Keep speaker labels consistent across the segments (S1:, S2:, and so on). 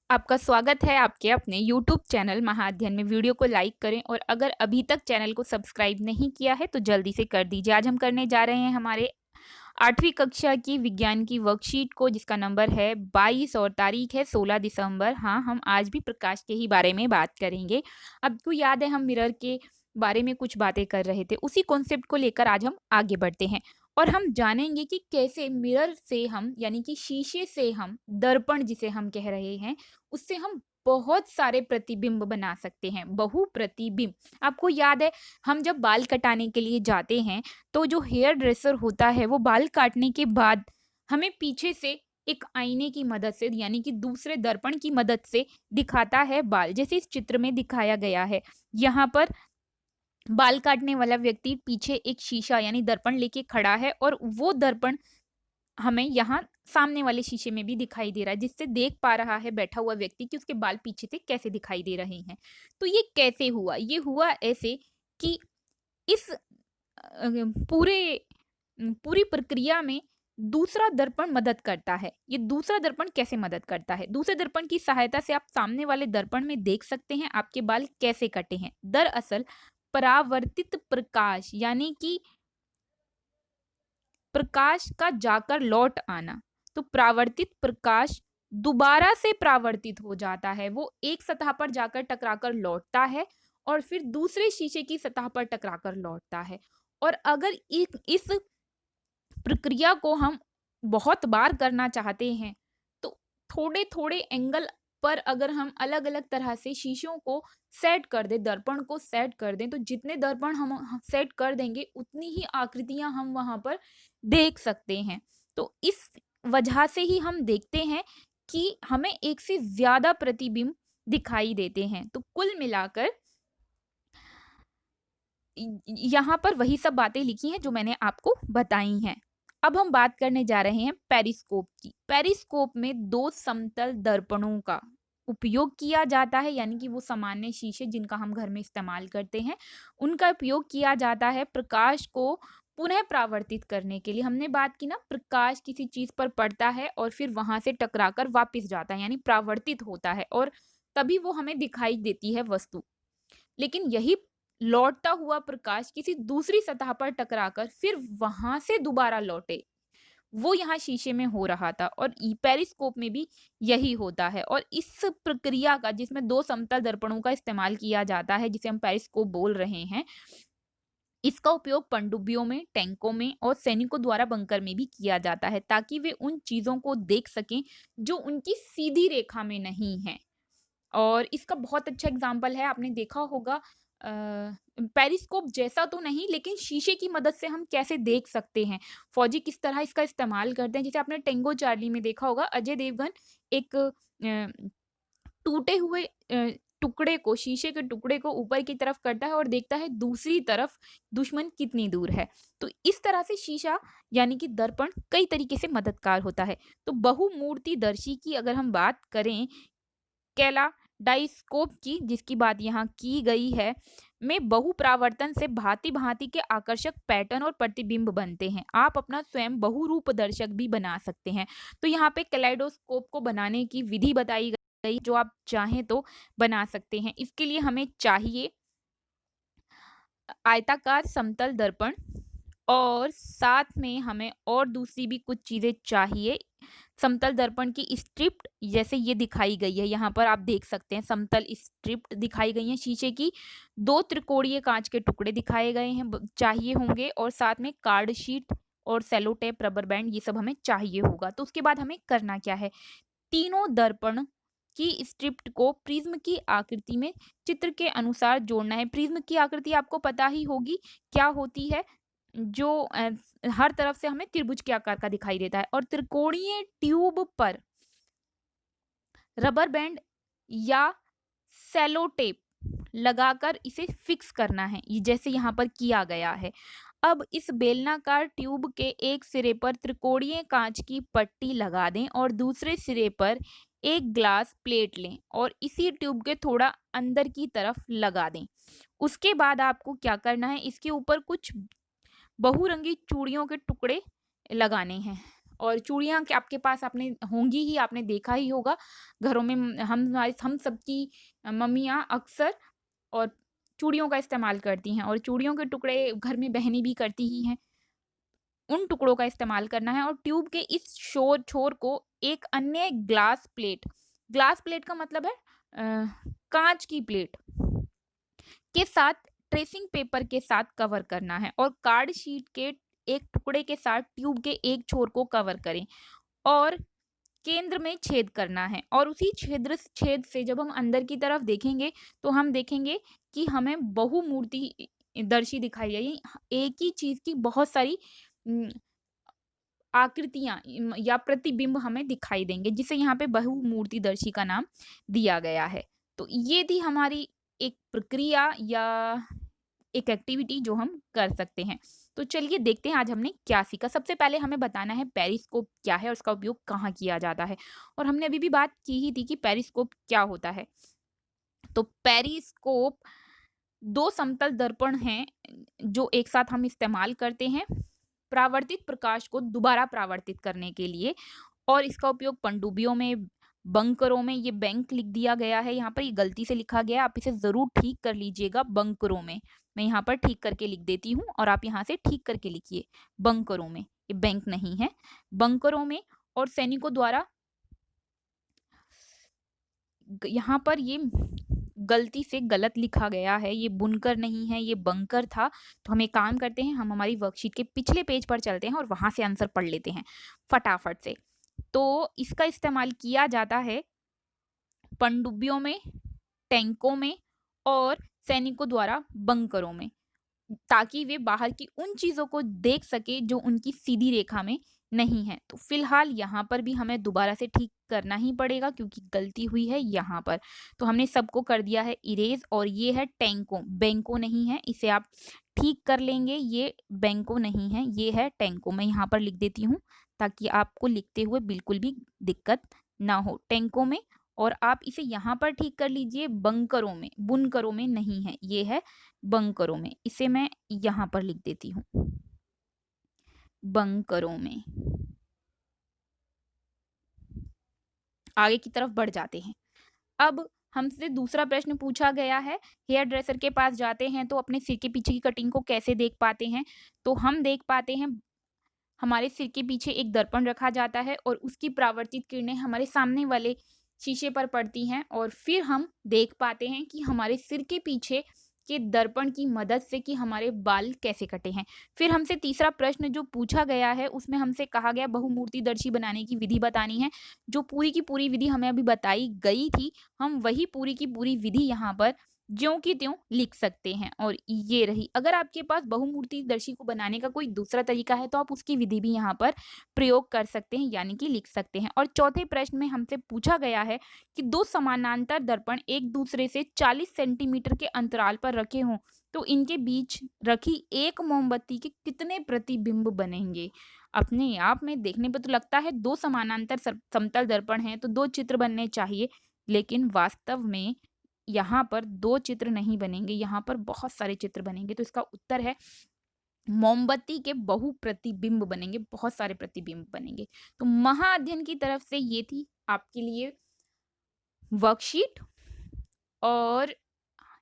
S1: आपका स्वागत है आपके अपने YouTube चैनल महाअध्ययन में। वीडियो को लाइक करें और अगर अभी तक चैनल को सब्सक्राइब नहीं किया है तो जल्दी से कर दीजिए। आज हम करने जा रहे हैं हमारे 8वीं कक्षा की विज्ञान की वर्कशीट को, जिसका नंबर है 22 और तारीख है 16 दिसंबर। हाँ, हम आज भी प्रकाश के ही बारे में बात करेंगे। आपको याद है हम मिरर के बारे में कुछ बातें कर रहे थे, उसी कॉन्सेप्ट को लेकर आज हम आगे बढ़ते हैं और हम जानेंगे कि कैसे मिरर से हम यानी कि शीशे से हम दर्पण जिसे हम कह रहे हैं उससे हम बहुत सारे प्रतिबिंब बना सकते हैं, बहुप्रतिबिंब। आपको याद है हम जब बाल कटाने के लिए जाते हैं तो जो हेयर ड्रेसर होता है वो बाल काटने के बाद हमें पीछे से एक आईने की मदद से यानी कि दूसरे दर्पण की मदद से दिखाता है बाल, जैसे इस चित्र में दिखाया गया है। यहाँ पर बाल काटने वाला व्यक्ति पीछे एक शीशा यानी दर्पण लेके खड़ा है और वो दर्पण हमें यहाँ सामने वाले शीशे में भी दिखाई दे रहा है, जिससे देख पा रहा है बैठा हुआ व्यक्ति कि उसके बाल पीछे से कैसे दिखाई दे रहे हैं। तो ये कैसे हुआ? ये हुआ ऐसे कि इस पूरी प्रक्रिया में दूसरा दर्पण मदद करता है। ये दूसरा दर्पण कैसे मदद करता है? दूसरे दर्पण की सहायता से आप सामने वाले दर्पण में देख सकते हैं आपके बाल कैसे कटे हैं। दरअसल परावर्तित प्रकाश यानी कि प्रकाश का जाकर लौट आना, तो परावर्तित प्रकाश दोबारा से परावर्तित हो जाता है। वो एक सतह पर जाकर टकराकर लौटता है और फिर दूसरे शीशे की सतह पर टकराकर लौटता है। और अगर इस प्रक्रिया को हम बहुत बार करना चाहते हैं तो थोड़े-थोड़े एंगल पर अगर हम अलग-अलग तरह से शीशों को सेट कर दें, दर्पण को सेट कर दें, तो जितने दर्पण हम सेट कर देंगे उतनी ही आकृतियाँ हम वहाँ पर देख सकते हैं। तो इस वजह से ही हम देखते हैं कि हमें एक से ज़्यादा प्रतिबिंब दिखाई देते हैं। तो कुल मिलाकर यहाँ पर वही सब बातें लिखी हैं जो मैंने आपको बताई हैं। अब हम बात करने जा रहे हैं पेरिस्कोप की। पेरिस्कोप में 2 समतल दर्पणों का उपयोग किया जाता है, यानी कि वो सामान्य शीशे जिनका हम घर में इस्तेमाल करते हैं, उनका उपयोग किया जाता है प्रकाश को पुनः परावर्तित करने के लिए। हमने बात की ना, प्रकाश किसी चीज़ पर पड़ता है और फिर वहाँ से टकराकर वापस जाता है, यानी परावर्तित होता है और तभी वो हमें दिखाई देती है वस्तु। लेकिन यही लौटता हुआ प्रकाश किसी दूसरी सतह पर टकराकर फिर वहां से दोबारा लौटे, वो यहाँ शीशे में हो रहा था और पेरिस्कोप में भी यही होता है। और इस प्रक्रिया का, जिसमें 2 समतल दर्पणों का इस्तेमाल किया जाता है जिसे हम पेरिस्कोप बोल रहे हैं, इसका उपयोग पनडुब्बियों में, टैंकों में और सैनिकों द्वारा बंकर में भी किया जाता है ताकि वे उन चीजों को देख सकें जो उनकी सीधी रेखा में नहीं है। और इसका बहुत अच्छा एग्जाम्पल है, आपने देखा होगा पेरिस्कोप जैसा तो नहीं, लेकिन शीशे की मदद से हम कैसे देख सकते हैं, फौजी किस तरह इसका इस्तेमाल करते हैं। जैसे आपने टेंगो चार्ली में देखा होगा, अजय देवगन एक टूटे हुए टुकड़े को, शीशे के टुकड़े को ऊपर की तरफ करता है और देखता है दूसरी तरफ दुश्मन कितनी दूर है। तो इस तरह से शीशा यानी कि दर्पण कई तरीके से मददगार होता है। तो बहुमूर्तिदर्शी की अगर हम बात करें, कैला डाइस्कोप की, जिसकी बात यहाँ की गई है, में बहुप्रावर्तन से भांति-भांति के आकर्षक पैटर्न और प्रतिबिंब बनते हैं। आप अपना स्वयं बहुरूप दर्शक भी बना सकते हैं। तो यहाँ पे कैलेडोस्कोप को बनाने की विधि बताई गई, जो आप चाहें तो बना सकते हैं। इसके लिए हमें चाहिए आयताकार समतल दर्पण और साथ में हमें और दूसरी भी कुछ चीज़ें चाहिए। समतल दर्पण की स्ट्रिप्ट जैसे ये दिखाई गई है, यहाँ पर आप देख सकते हैं समतल स्ट्रिप्ट दिखाई गई है शीशे की। 2 त्रिकोणीय कांच के टुकड़े दिखाए गए हैं, चाहिए होंगे, और साथ में कार्ड शीट और सेलो टेप, रबर बैंड, ये सब हमें चाहिए होगा। तो उसके बाद हमें करना क्या है, तीनों दर्पण की स्ट्रिप्ट को प्रिज्म की आकृति में चित्र के अनुसार जोड़ना है। प्रिज्म की आकृति आपको पता ही होगी क्या होती है, जो हर तरफ से हमें त्रिभुज के आकार का दिखाई देता है। और त्रिकोणीय ट्यूब पर रबर बैंड या सेलो टेप लगाकर इसे फिक्स करना है, ये जैसे यहाँ पर किया गया है। अब इस बेलनाकार ट्यूब के एक सिरे पर त्रिकोणीय कांच की पट्टी लगा दें और दूसरे सिरे पर एक ग्लास प्लेट लें और इसी ट्यूब के थोड़ा अंदर की तरफ लगा दें। उसके बाद आपको क्या करना है, इसके ऊपर कुछ बहुरंगी चूड़ियों के टुकड़े लगाने हैं और चूड़ियाँ के आपके पास आपने होंगी ही, आपने देखा ही होगा घरों में हम सबकी मम्मियाँ अक्सर और चूड़ियों का इस्तेमाल करती हैं और चूड़ियों के टुकड़े घर में बहनें भी करती ही हैं। उन टुकड़ों का इस्तेमाल करना है और ट्यूब के इस छोर को एक अन्य ग्लास प्लेट का मतलब है काँच की प्लेट के साथ ट्रेसिंग पेपर के साथ कवर करना है और कार्ड शीट के एक टुकड़े के साथ ट्यूब के एक छोर को कवर करें और केंद्र में छेद करना है और उसी छेद से जब हम अंदर की तरफ देखेंगे तो हम देखेंगे कि हमें बहुमूर्ति दर्शी दिखाई देगी। एक ही चीज की बहुत सारी आकृतियां या प्रतिबिंब हमें दिखाई देंगे, जिसे यहाँ पे बहुमूर्तिदर्शी का नाम दिया गया है। तो ये थी हमारी एक प्रक्रिया या एक एक्टिविटी जो हम कर सकते हैं। तो चलिए देखते हैं आज हमने क्या सीखा। सबसे पहले हमें बताना है पेरिस्कोप क्या है और उसका उपयोग कहाँ किया जाता है। और हमने अभी भी बात की ही थी कि पेरिस्कोप क्या होता है। तो पेरिस्कोप 2 समतल दर्पण हैं जो एक साथ हम इस्तेमाल करते हैं परावर्तित प्रकाश को दोबारा परावर्तित करने के लिए और इसका उपयोग पनडुब्बियों में, बंकरों में, ये बैंक लिख दिया गया है यहाँ पर, ये गलती से लिखा गया है, आप इसे ज़रूर ठीक कर लीजिएगा बंकरों में। मैं यहाँ पर ठीक करके लिख देती हूँ और आप यहाँ से ठीक करके लिखिए बंकरों में, ये बैंक नहीं है, बंकरों में और सैनिकों द्वारा यहाँ पर ये गलती से गलत लिखा गया है, ये बुनकर नहीं है, ये बंकर था। तो हम एक काम करते हैं, हम हमारी वर्कशीट के पिछले पेज पर चलते हैं और वहाँ से आंसर पढ़ लेते हैं फटाफट से। तो इसका इस्तेमाल किया जाता है पनडुब्बियों में, टैंकों में और सैनिकों द्वारा बंकरों में, ताकि वे बाहर की उन चीज़ों को देख सके जो उनकी सीधी रेखा में नहीं है। तो फिलहाल यहाँ पर भी हमें दोबारा से ठीक करना ही पड़ेगा क्योंकि गलती हुई है यहाँ पर। तो हमने सबको कर दिया है इरेज और ये है टैंकों, बैंकों नहीं है, इसे आप ठीक कर लेंगे, ये बैंकों नहीं है, ये है टैंकों। मैं यहाँ पर लिख देती हूँ ताकि आपको लिखते हुए बिल्कुल भी दिक्कत ना हो, टैंकों में। और आप इसे यहाँ पर ठीक कर लीजिए बंकरों में, बुनकरों में नहीं है, ये है बंकरों में। इसे मैं यहाँ पर लिख देती हूँ बंकरों में। आगे की तरफ बढ़ जाते हैं। अब हमसे दूसरा प्रश्न पूछा गया है, हेयर ड्रेसर के पास जाते हैं तो अपने सिर के पीछे की कटिंग को कैसे देख पाते हैं? तो हम देख पाते हैं, हमारे सिर के पीछे एक दर्पण रखा जाता है और उसकी परावर्तित किरणें हमारे सामने वाले शीशे पर पड़ती हैं और फिर हम देख पाते हैं कि हमारे सिर के पीछे के दर्पण की मदद से कि हमारे बाल कैसे कटे हैं। फिर हमसे तीसरा प्रश्न जो पूछा गया है उसमें हमसे कहा गया बहुमूर्तिदर्शी बनाने की विधि बतानी है। जो पूरी की पूरी विधि हमें अभी बताई गई थी, हम वही पूरी की पूरी विधि यहाँ पर ज्यों की त्यों लिख सकते हैं और ये रही। अगर आपके पास बहुमूर्तिदर्शी को बनाने का कोई दूसरा तरीका है तो आप उसकी विधि भी यहाँ पर प्रयोग कर सकते हैं, यानी कि लिख सकते हैं। और चौथे प्रश्न में हमसे पूछा गया है कि 2 समानांतर दर्पण एक दूसरे से 40 सेंटीमीटर के अंतराल पर रखे हों तो इनके बीच रखी एक मोमबत्ती के कितने प्रतिबिंब बनेंगे? अपने आप में देखने पर तो लगता है 2 समानांतर समतल दर्पण हैं तो 2 चित्र बनने चाहिए, लेकिन वास्तव में यहाँ पर 2 चित्र नहीं बनेंगे, यहाँ पर बहुत सारे चित्र बनेंगे। तो इसका उत्तर है मोमबत्ती के बहुप्रतिबिंब बनेंगे, बहुत सारे प्रतिबिंब बनेंगे। तो महाअध्ययन की तरफ से ये थी आपके लिए वर्कशीट और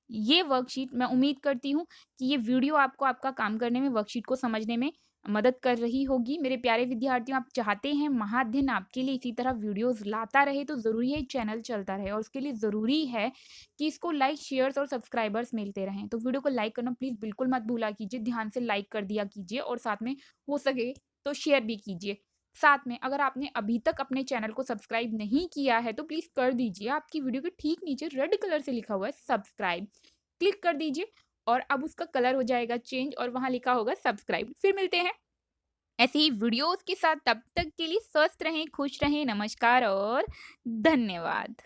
S1: ये वर्कशीट मैं उम्मीद करती हूँ कि ये वीडियो आपको आपका काम करने में, वर्कशीट को समझने में मदद कर रही होगी। मेरे प्यारे विद्यार्थियों, आप चाहते हैं महाअध्ययन आपके लिए इसी तरह वीडियोस लाता रहे तो ज़रूरी है चैनल चलता रहे और उसके लिए ज़रूरी है कि इसको लाइक, शेयर्स और सब्सक्राइबर्स मिलते रहें। तो वीडियो को लाइक करना प्लीज़ बिल्कुल मत भूला कीजिए, ध्यान से लाइक कर दिया कीजिए और साथ में हो सके तो शेयर भी कीजिए। साथ में अगर आपने अभी तक अपने चैनल को सब्सक्राइब नहीं किया है तो प्लीज़ कर दीजिए। आपकी वीडियो के ठीक नीचे रेड कलर से लिखा हुआ है सब्सक्राइब, क्लिक कर दीजिए और अब उसका कलर हो जाएगा चेंज और वहाँ लिखा होगा सब्सक्राइब। फिर मिलते हैं ऐसी ही वीडियोस के साथ, तब तक के लिए स्वस्थ रहें, खुश रहें, नमस्कार और धन्यवाद।